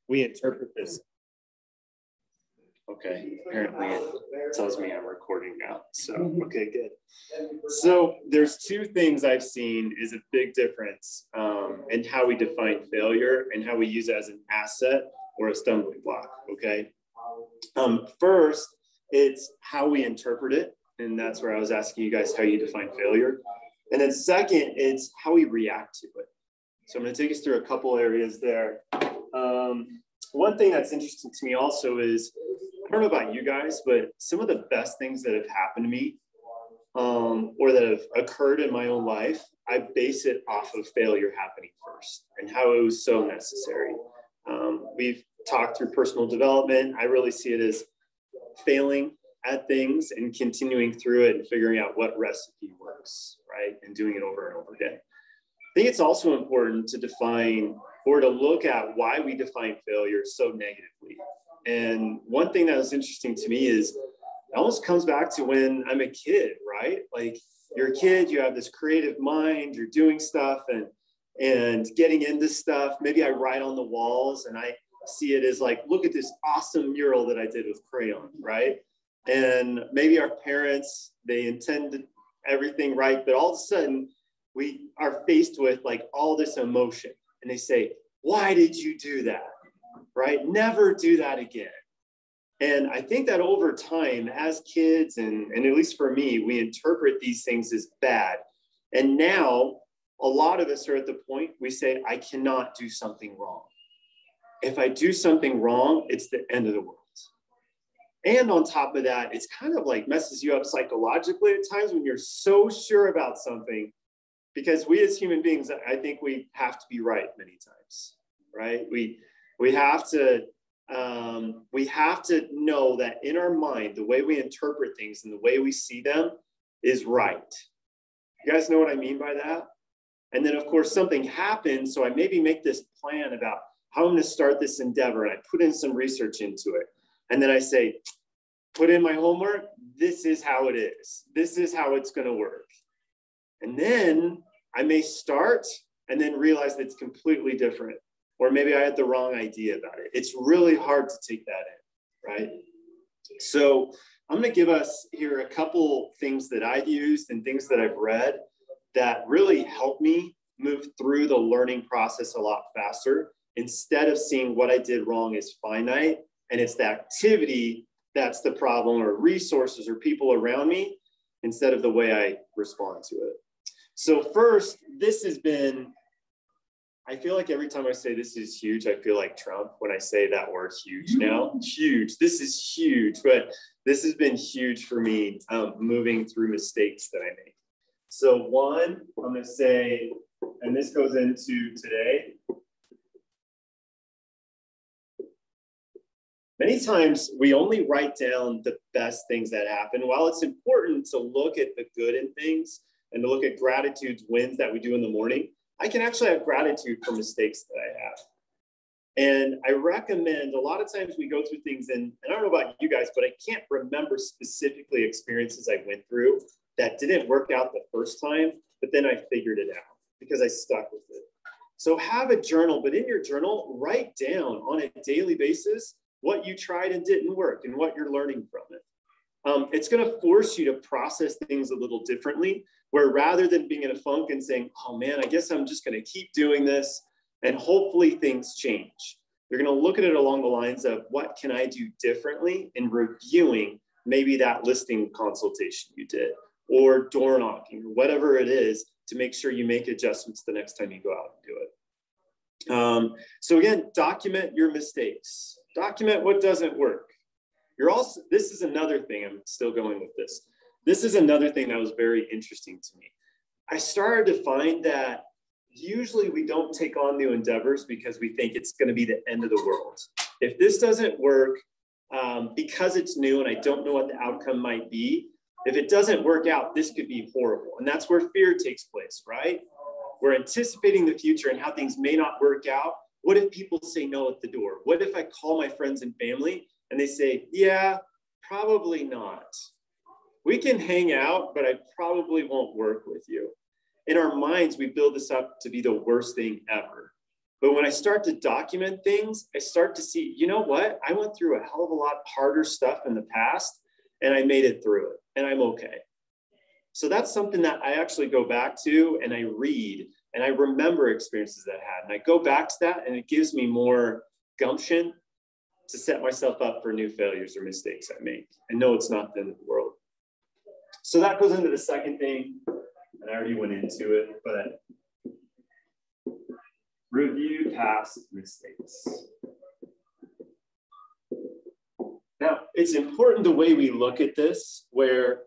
we interpret this. Okay, apparently it tells me I'm recording now. So, okay, good. So there's two things I've seen is a big difference in how we define failure and how we use it as an asset or a stumbling block, okay? First, it's how we interpret it. And that's where I was asking you guys how you define failure. And then second, it's how we react to it. So I'm going to take us through a couple areas there. One thing that's interesting to me also is, I don't know about you guys, but some of the best things that have happened to me or that have occurred in my own life, I base it off of failure happening first and how it was so necessary. We've talked through personal development. I really see it as failing at things and continuing through it and figuring out what recipe works, right? And doing it over and over again. I think it's also important to define or to look at why we define failure so negatively. And one thing that was interesting to me is it almost comes back to when I'm a kid, right? Like you're a kid, you have this creative mind, you're doing stuff and getting into stuff. Maybe I write on the walls and I see it as like, look at this awesome mural that I did with crayon, right? And maybe our parents, they intended everything right, but all of a sudden we are faced with like all this emotion and they say, why did you do that? Right? Never do that again. And I think that over time as kids, and at least for me, we interpret these things as bad. And now a lot of us are at the point we say, I cannot do something wrong. If I do something wrong, it's the end of the world. And on top of that, it's kind of like messes you up psychologically at times when you're so sure about something, because we as human beings, I think we have to be right many times, right? We have to know that in our mind, the way we interpret things and the way we see them is right. You guys know what I mean by that? And then of course something happens. So I maybe make this plan about how I'm going to start this endeavor. And I put in some research into it. And then I say, put in my homework. This is how it is. This is how it's going to work. And then I may start and then realize that it's completely different. Or maybe I had the wrong idea about it. It's really hard to take that in, right? So I'm going to give us here a couple things that I've used and things that I've read that really help me move through the learning process a lot faster instead of seeing what I did wrong as finite and it's the activity that's the problem or resources or people around me instead of the way I respond to it. So first, this has been, I feel like every time I say this is huge, I feel like Trump when I say that word huge now. Huge. This is huge, but this has been huge for me moving through mistakes that I make. So one, I'm going to say, and this goes into today. Many times we only write down the best things that happen. While it's important to look at the good in things and to look at gratitude's wins that we do in the morning, I can actually have gratitude for mistakes that I have. And I recommend a lot of times we go through things and I don't know about you guys, but I can't remember specifically experiences I went through that didn't work out the first time, but then I figured it out because I stuck with it. So have a journal, but in your journal, write down on a daily basis what you tried and didn't work and what you're learning from it. It's going to force you to process things a little differently, where rather than being in a funk and saying, oh man, I guess I'm just going to keep doing this and hopefully things change. You're going to look at it along the lines of what can I do differently in reviewing maybe that listing consultation you did or door knocking or whatever it is to make sure you make adjustments the next time you go out and do it. So again, document your mistakes. Document what doesn't work. This is another thing, I'm still going with this. This is another thing that was very interesting to me. I started to find that usually we don't take on new endeavors because we think it's going to be the end of the world. If this doesn't work, because it's new and I don't know what the outcome might be, if it doesn't work out, this could be horrible. And that's where fear takes place, right? We're anticipating the future and how things may not work out. What if people say no at the door? What if I call my friends and family and they say, yeah, probably not. We can hang out, but I probably won't work with you. In our minds, we build this up to be the worst thing ever. But when I start to document things, I start to see, you know what? I went through a hell of a lot harder stuff in the past and I made it through it and I'm okay. So that's something that I actually go back to and I read and I remember experiences that I had. And I go back to that and it gives me more gumption to set myself up for new failures or mistakes I make. And no, it's not the end of the world. So that goes into the second thing. And I already went into it, but review past mistakes. Now, it's important the way we look at this, where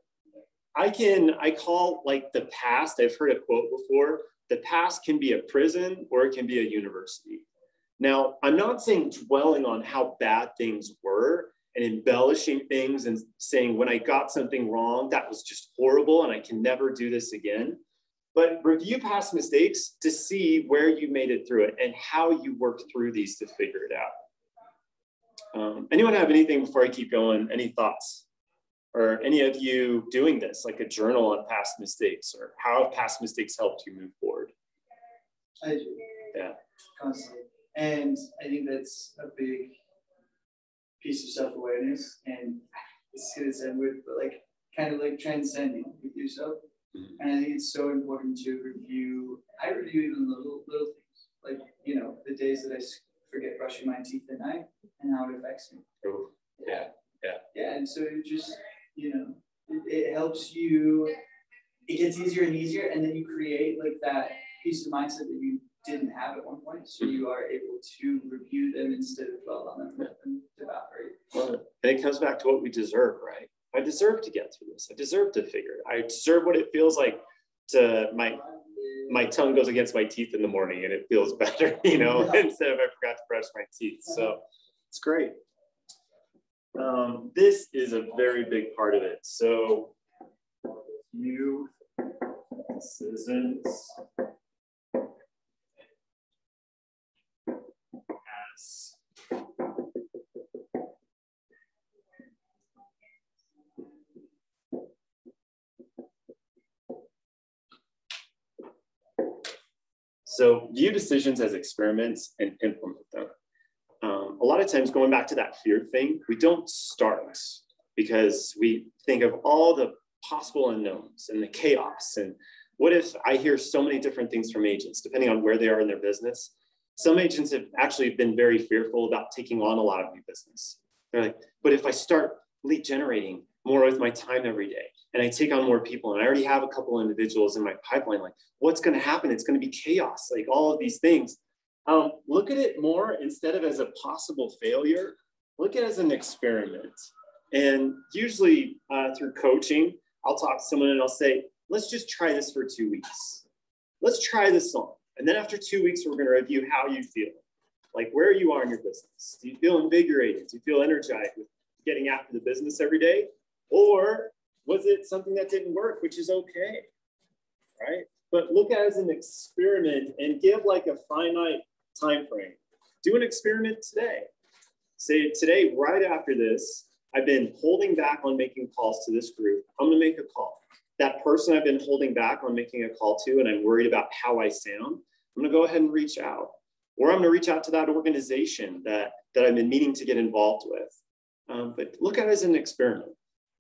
I call like the past, I've heard a quote before, the past can be a prison or it can be a university. Now, I'm not saying dwelling on how bad things were and embellishing things and saying when I got something wrong, that was just horrible and I can never do this again. But review past mistakes to see where you made it through it and how you worked through these to figure it out. Anyone have anything before I keep going? Any thoughts? Or any of you doing this, like a journal on past mistakes, or how have past mistakes helped you move forward? I do. Yeah. Constantly. And I think that's a big piece of self-awareness. And it's going to sound weird, but like kind of like transcending with yourself. Mm-hmm. And I think it's so important to review. I review even little things, like, you know, the days that I forget brushing my teeth at night and how it affects me. Oh, yeah. Yeah. Yeah. And so it just, you know, it helps you, it gets easier and easier. And then you create like that piece of mindset that you didn't have at one point. So you are able to review them instead of dwell on them and let them evaporate. Well, and it comes back to what we deserve, right? I deserve to get through this. I deserve to figure it. I deserve what it feels like to my tongue goes against my teeth in the morning and it feels better, you know, instead of I forgot to brush my teeth. So it's great. This is a very big part of it. So you decisions as so view decisions as experiments and implement them. A lot of times, going back to that fear thing, we don't start because we think of all the possible unknowns and the chaos. And what if I hear so many different things from agents, depending on where they are in their business? Some agents have actually been very fearful about taking on a lot of new business. They're like, but if I start lead generating more with my time every day and I take on more people and I already have a couple of individuals in my pipeline, like what's going to happen? It's going to be chaos, like all of these things. Look at it more instead of as a possible failure, look at it as an experiment. And usually through coaching, I'll talk to someone and I'll say, let's just try this for 2 weeks. Let's try this on. And then after 2 weeks, we're going to review how you feel, like where you are in your business. Do you feel invigorated? Do you feel energized with getting after the business every day? Or was it something that didn't work, which is okay, right? But look at it as an experiment and give like a finite time frame. Do an experiment today. Say today, right after this, I've been holding back on making calls to this group. I'm going to make a call. That person I've been holding back on making a call to, and I'm worried about how I sound, I'm going to go ahead and reach out. Or I'm going to reach out to that organization that I've been meaning to get involved with. But look at it as an experiment,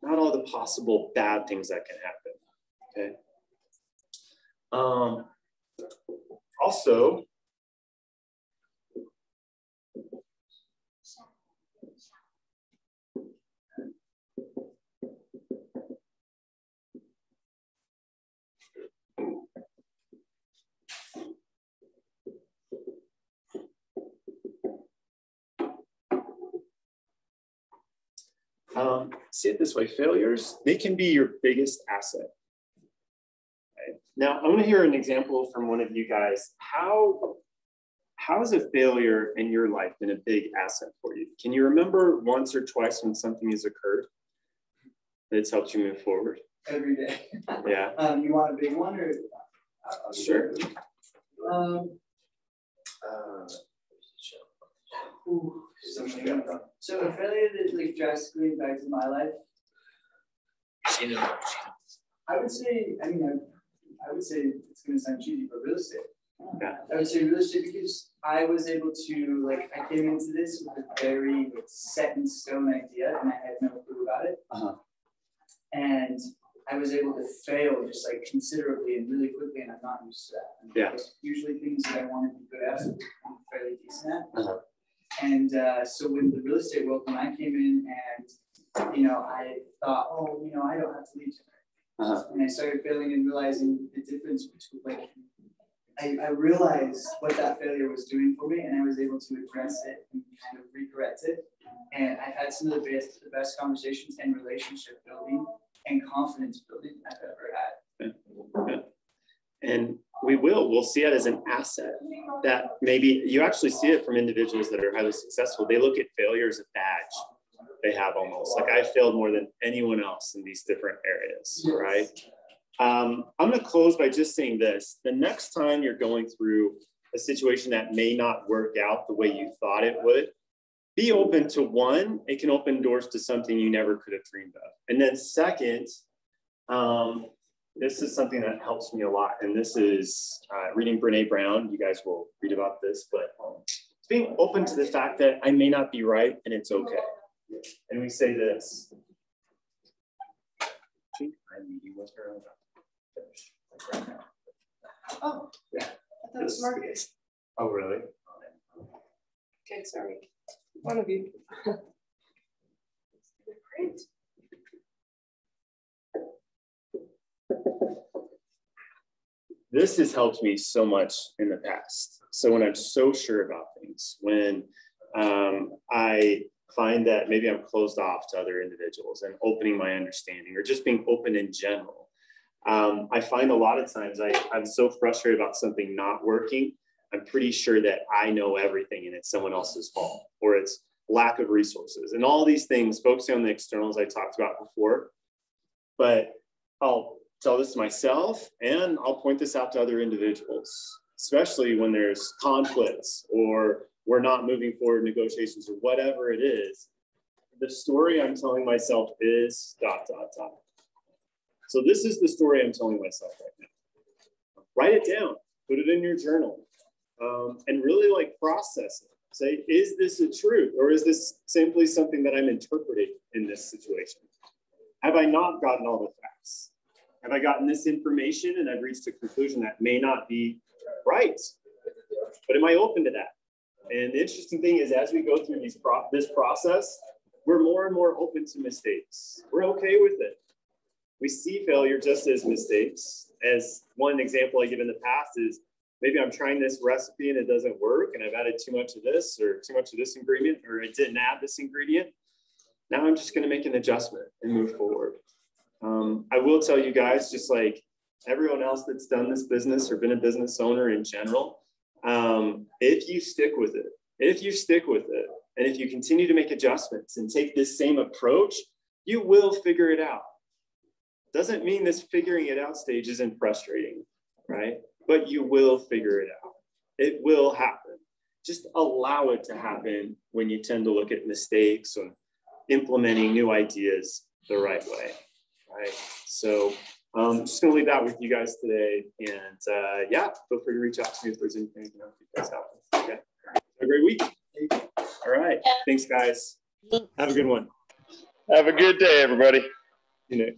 not all the possible bad things that can happen, okay? Also, see it this way, failures, they can be your biggest asset. Okay. Now, I'm going to hear an example from one of you guys. How has a failure in your life been a big asset for you? Can you remember once or twice when something has occurred that's helped you move forward? Every day. Yeah. You want a big one or? Sure. So a failure that like drastically impacted my life. I would say, I would say it's going to sound cheesy, but real estate. Yeah. I would say real estate because I was able to, like, I came into this with a very set in stone idea and I had no clue about it. And I was able to fail just like considerably and really quickly, and I'm not used to that. And yeah. Usually things that I want to be good at, I'm fairly decent at. And so with the real estate world, when I came in and, you know, I thought, oh, you know, I don't have to leave tonight. And I started failing and realizing the difference between, like, I realized what that failure was doing for me, and I was able to address it and kind of recorrect it. And I've had some of the best conversations and relationship building and confidence building I've ever had. Yeah. And we'll see it as an asset that maybe you actually see it from individuals that are highly successful. They look at failure as a badge they have almost. Like I failed more than anyone else in these different areas, right? I'm going to close by just saying this. The next time you're going through a situation that may not work out the way you thought it would, be open to one, it can open doors to something you never could have dreamed of. And then second, this is something that helps me a lot. And this is reading Brene Brown. You guys will read about this, but it's being open to the fact that I may not be right and it's okay. And we say this. I'm meeting with her. Right now. Oh, yeah. I thought it was Marcus. Oh, really? Okay, sorry. One of you. Great. This has helped me so much in the past. So when I'm so sure about things, when I find that maybe I'm closed off to other individuals and opening my understanding or just being open in general, I find a lot of times I'm so frustrated about something not working. I'm pretty sure that I know everything and it's someone else's fault or it's lack of resources and all these things, focusing on the externals I talked about before. But I'll tell this to myself and I'll point this out to other individuals, especially when there's conflicts or we're not moving forward in negotiations or whatever it is. The story I'm telling myself is ... So this is the story I'm telling myself right now. Write it down, put it in your journal, and really like process it. Say, is this a truth or is this simply something that I'm interpreting in this situation? Have I not gotten all the facts? Have I gotten this information and I've reached a conclusion that may not be right? But am I open to that? And the interesting thing is as we go through this process, we're more and more open to mistakes. We're okay with it. We see failure just as mistakes. As one example I give in the past is maybe I'm trying this recipe and it doesn't work and I've added too much of this or too much of this ingredient or I didn't add this ingredient. Now I'm just going to make an adjustment and move forward. I will tell you guys, just like everyone else that's done this business or been a business owner in general, if you stick with it, and if you continue to make adjustments and take this same approach, you will figure it out. Doesn't mean this figuring it out stage isn't frustrating, right? But you will figure it out. It will happen. Just allow it to happen when you tend to look at mistakes or implementing new ideas the right way, right? So I'm just going to leave that with you guys today. And yeah, feel free to reach out to me if there's anything you guys have. Okay. Have a great week. All right. Thanks, guys. Have a good one. Have a good day, everybody. You know.